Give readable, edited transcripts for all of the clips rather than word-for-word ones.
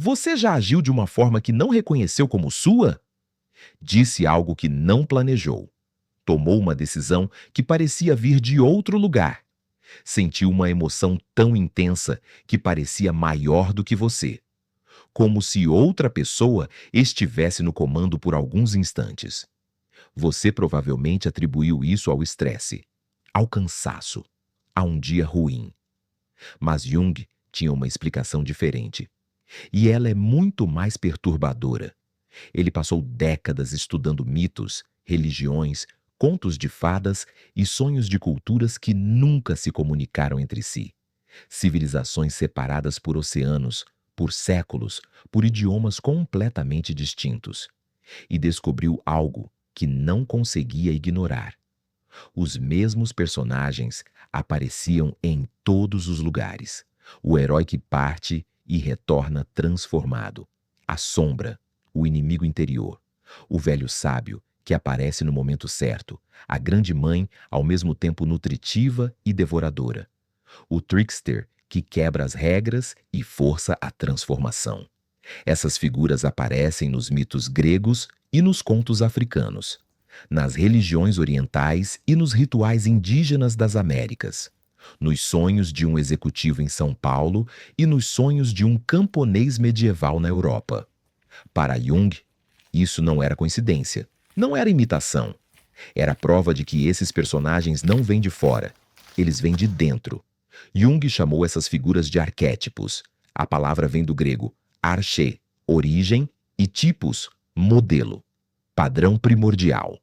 Você já agiu de uma forma que não reconheceu como sua? Disse algo que não planejou. Tomou uma decisão que parecia vir de outro lugar. Sentiu uma emoção tão intensa que parecia maior do que você. Como se outra pessoa estivesse no comando por alguns instantes. Você provavelmente atribuiu isso ao estresse, ao cansaço, a um dia ruim. Mas Jung tinha uma explicação diferente. E ela é muito mais perturbadora. Ele passou décadas estudando mitos, religiões, contos de fadas e sonhos de culturas que nunca se comunicaram entre si. Civilizações separadas por oceanos, por séculos, por idiomas completamente distintos. E descobriu algo que não conseguia ignorar. Os mesmos personagens apareciam em todos os lugares. O herói que parte e retorna transformado. A sombra, o inimigo interior. O velho sábio que aparece no momento certo. A grande mãe, ao mesmo tempo nutritiva e devoradora. O trickster que quebra as regras e força a transformação. Essas figuras aparecem nos mitos gregos e nos contos africanos, nas religiões orientais e nos rituais indígenas das Américas, nos sonhos de um executivo em São Paulo e nos sonhos de um camponês medieval na Europa. Para Jung, isso não era coincidência, não era imitação. Era prova de que esses personagens não vêm de fora, eles vêm de dentro. Jung chamou essas figuras de arquétipos. A palavra vem do grego arché, origem, e typos, modelo, padrão primordial.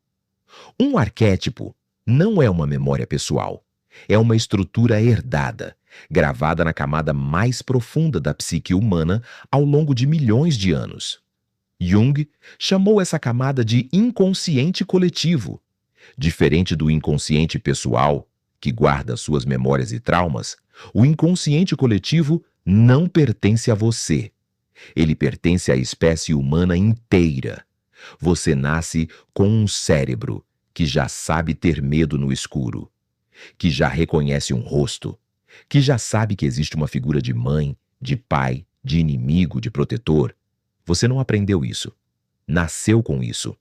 Um arquétipo não é uma memória pessoal. É uma estrutura herdada, gravada na camada mais profunda da psique humana ao longo de milhões de anos. Jung chamou essa camada de inconsciente coletivo. Diferente do inconsciente pessoal, que guarda suas memórias e traumas, o inconsciente coletivo não pertence a você. Ele pertence à espécie humana inteira. Você nasce com um cérebro que já sabe ter medo no escuro, que já reconhece um rosto, que já sabe que existe uma figura de mãe, de pai, de inimigo, de protetor. Você não aprendeu isso. Nasceu com isso.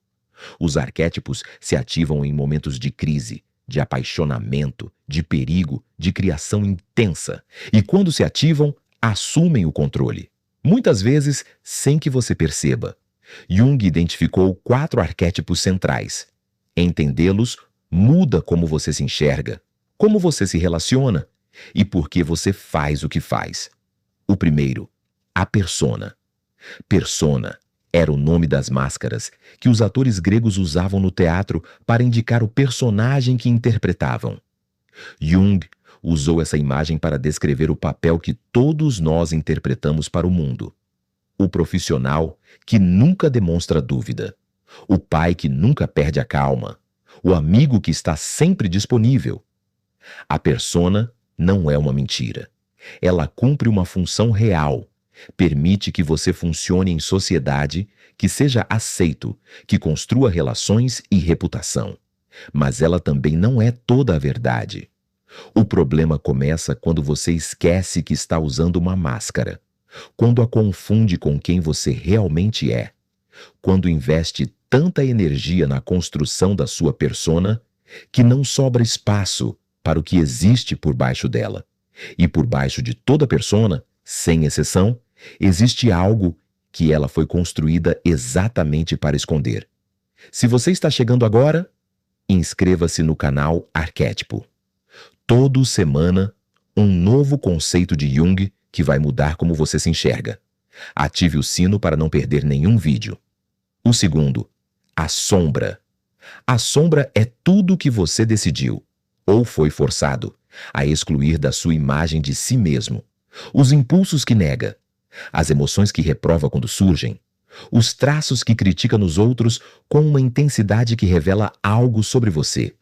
Os arquétipos se ativam em momentos de crise, de apaixonamento, de perigo, de criação intensa. E quando se ativam, assumem o controle. Muitas vezes, sem que você perceba. Jung identificou 4 arquétipos centrais. Entendê-los muda como você se enxerga, como você se relaciona e por que você faz o que faz. O primeiro, a persona. Persona era o nome das máscaras que os atores gregos usavam no teatro para indicar o personagem que interpretavam. Jung usou essa imagem para descrever o papel que todos nós interpretamos para o mundo. O profissional que nunca demonstra dúvida. O pai que nunca perde a calma. O amigo que está sempre disponível. A persona não é uma mentira. Ela cumpre uma função real. Permite que você funcione em sociedade, que seja aceito, que construa relações e reputação. Mas ela também não é toda a verdade. O problema começa quando você esquece que está usando uma máscara, quando a confunde com quem você realmente é, quando investe tanta energia na construção da sua persona que não sobra espaço para o que existe por baixo dela. E por baixo de toda persona, sem exceção, existe algo que ela foi construída exatamente para esconder. Se você está chegando agora, inscreva-se no canal Arquétipo. Toda semana, um novo conceito de Jung que vai mudar como você se enxerga. Ative o sino para não perder nenhum vídeo. O segundo, a sombra. A sombra é tudo o que você decidiu, ou foi forçado, a excluir da sua imagem de si mesmo. Os impulsos que nega, as emoções que reprova quando surgem, os traços que critica nos outros com uma intensidade que revela algo sobre você.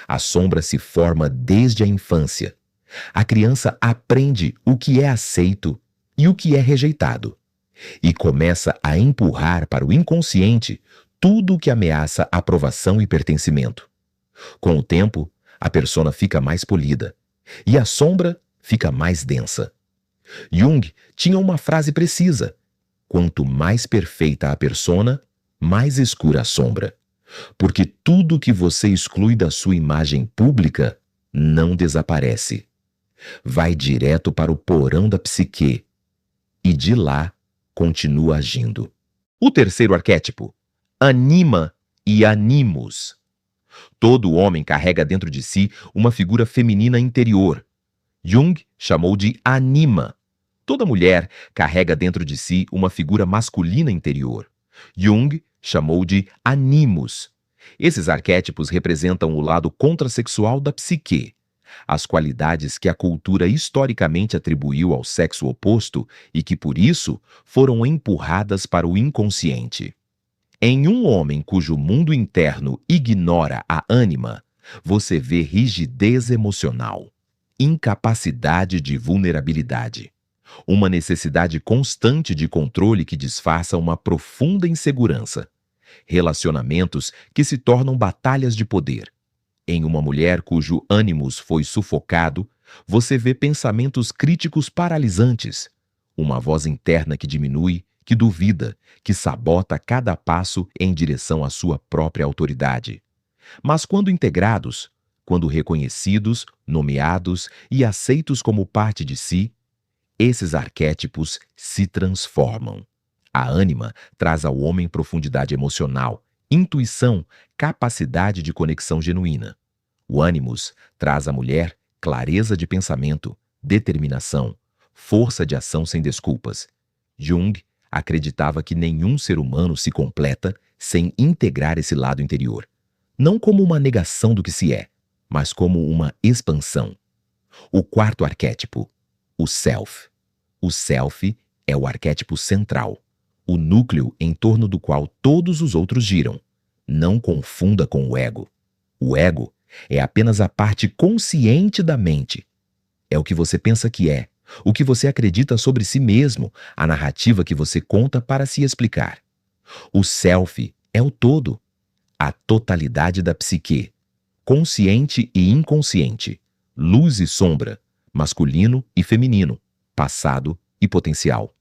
A sombra se forma desde a infância. A criança aprende o que é aceito e o que é rejeitado, e começa a empurrar para o inconsciente tudo o que ameaça aprovação e pertencimento. Com o tempo, a persona fica mais polida, e a sombra fica mais densa. Jung tinha uma frase precisa, Quanto mais perfeita a persona, mais escura a sombra. Porque tudo que você exclui da sua imagem pública não desaparece. Vai direto para o porão da psique e de lá continua agindo. O terceiro arquétipo, anima e animus. Todo homem carrega dentro de si uma figura feminina interior. Jung chamou de anima. Toda mulher carrega dentro de si uma figura masculina interior. Jung chamou de animus. Esses arquétipos representam o lado contrassexual da psique, as qualidades que a cultura historicamente atribuiu ao sexo oposto e que, por isso, foram empurradas para o inconsciente. Em um homem cujo mundo interno ignora a ânima, você vê rigidez emocional, incapacidade de vulnerabilidade, uma necessidade constante de controle que disfarça uma profunda insegurança, relacionamentos que se tornam batalhas de poder. Em uma mulher cujo ânimos foi sufocado, você vê pensamentos críticos paralisantes, uma voz interna que diminui, que duvida, que sabota cada passo em direção à sua própria autoridade. Mas quando integrados, quando reconhecidos, nomeados e aceitos como parte de si, esses arquétipos se transformam. A ânima traz ao homem profundidade emocional, intuição, capacidade de conexão genuína. O ânimos traz à mulher clareza de pensamento, determinação, força de ação sem desculpas. Jung acreditava que nenhum ser humano se completa sem integrar esse lado interior, não como uma negação do que se é, mas como uma expansão. O quarto arquétipo, o self. O self é o arquétipo central, o núcleo em torno do qual todos os outros giram. Não confunda com o ego. O ego é apenas a parte consciente da mente. É o que você pensa que é, o que você acredita sobre si mesmo, a narrativa que você conta para se explicar. O self é o todo, a totalidade da psique, consciente e inconsciente, luz e sombra, masculino e feminino, passado e potencial.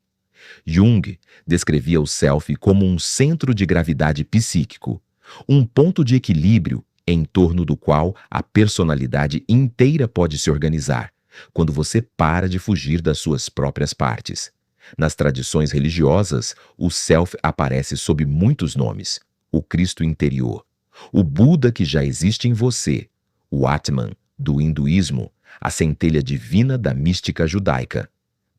Jung descrevia o self como um centro de gravidade psíquico, um ponto de equilíbrio em torno do qual a personalidade inteira pode se organizar, quando você para de fugir das suas próprias partes. Nas tradições religiosas, o self aparece sob muitos nomes: o Cristo interior, o Buda que já existe em você, o Atman do hinduísmo, a centelha divina da mística judaica.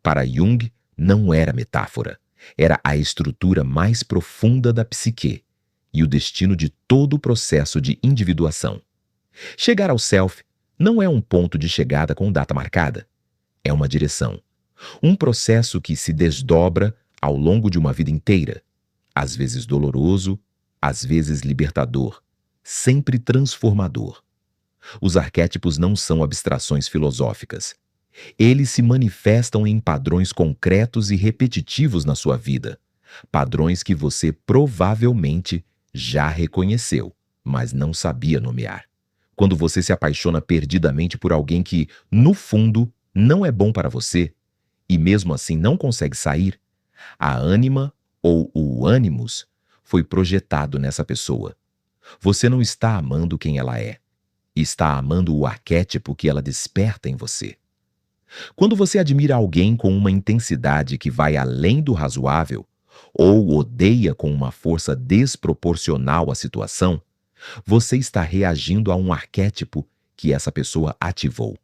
Para Jung, não era metáfora, era a estrutura mais profunda da psique e o destino de todo o processo de individuação. Chegar ao self não é um ponto de chegada com data marcada, é uma direção, um processo que se desdobra ao longo de uma vida inteira, às vezes doloroso, às vezes libertador, sempre transformador. Os arquétipos não são abstrações filosóficas. Eles se manifestam em padrões concretos e repetitivos na sua vida, padrões que você provavelmente já reconheceu, mas não sabia nomear. Quando você se apaixona perdidamente por alguém que, no fundo, não é bom para você, e mesmo assim não consegue sair, a ânima ou o ânimos foi projetado nessa pessoa. Você não está amando quem ela é, está amando o arquétipo que ela desperta em você. Quando você admira alguém com uma intensidade que vai além do razoável, ou odeia com uma força desproporcional à situação, você está reagindo a um arquétipo que essa pessoa ativou.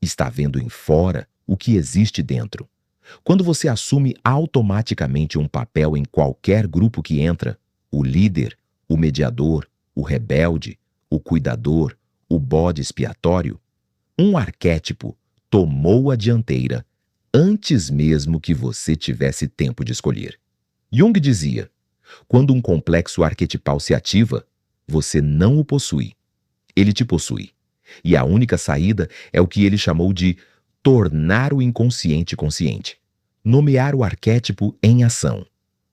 Está vendo em fora o que existe dentro. Quando você assume automaticamente um papel em qualquer grupo que entra, o líder, o mediador, o rebelde, o cuidador, o bode expiatório, um arquétipo tomou a dianteira antes mesmo que você tivesse tempo de escolher. Jung dizia: quando um complexo arquetipal se ativa, você não o possui. Ele te possui. E a única saída é o que ele chamou de tornar o inconsciente consciente. Nomear o arquétipo em ação.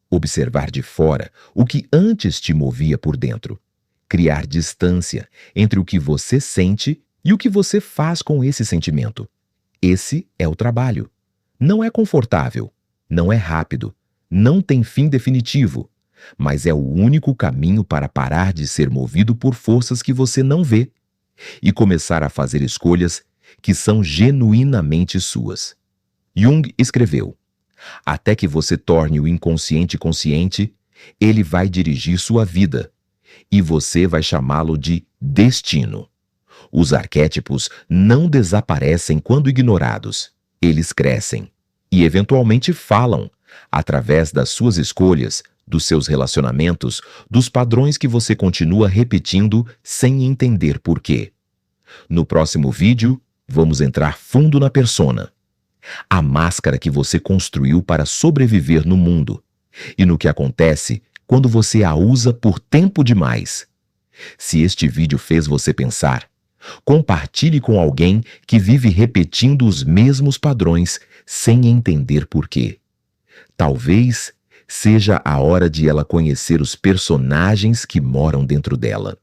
Observar de fora o que antes te movia por dentro. Criar distância entre o que você sente e o que você faz com esse sentimento. Esse é o trabalho. Não é confortável, não é rápido, não tem fim definitivo, mas é o único caminho para parar de ser movido por forças que você não vê e começar a fazer escolhas que são genuinamente suas. Jung escreveu: até que você torne o inconsciente consciente, ele vai dirigir sua vida, e você vai chamá-lo de destino. Os arquétipos não desaparecem quando ignorados. Eles crescem e, eventualmente, falam, através das suas escolhas, dos seus relacionamentos, dos padrões que você continua repetindo sem entender por quê. No próximo vídeo, vamos entrar fundo na persona, a máscara que você construiu para sobreviver no mundo, e no que acontece quando você a usa por tempo demais. Se este vídeo fez você pensar, compartilhe com alguém que vive repetindo os mesmos padrões sem entender por quê. Talvez seja a hora de ela conhecer os personagens que moram dentro dela.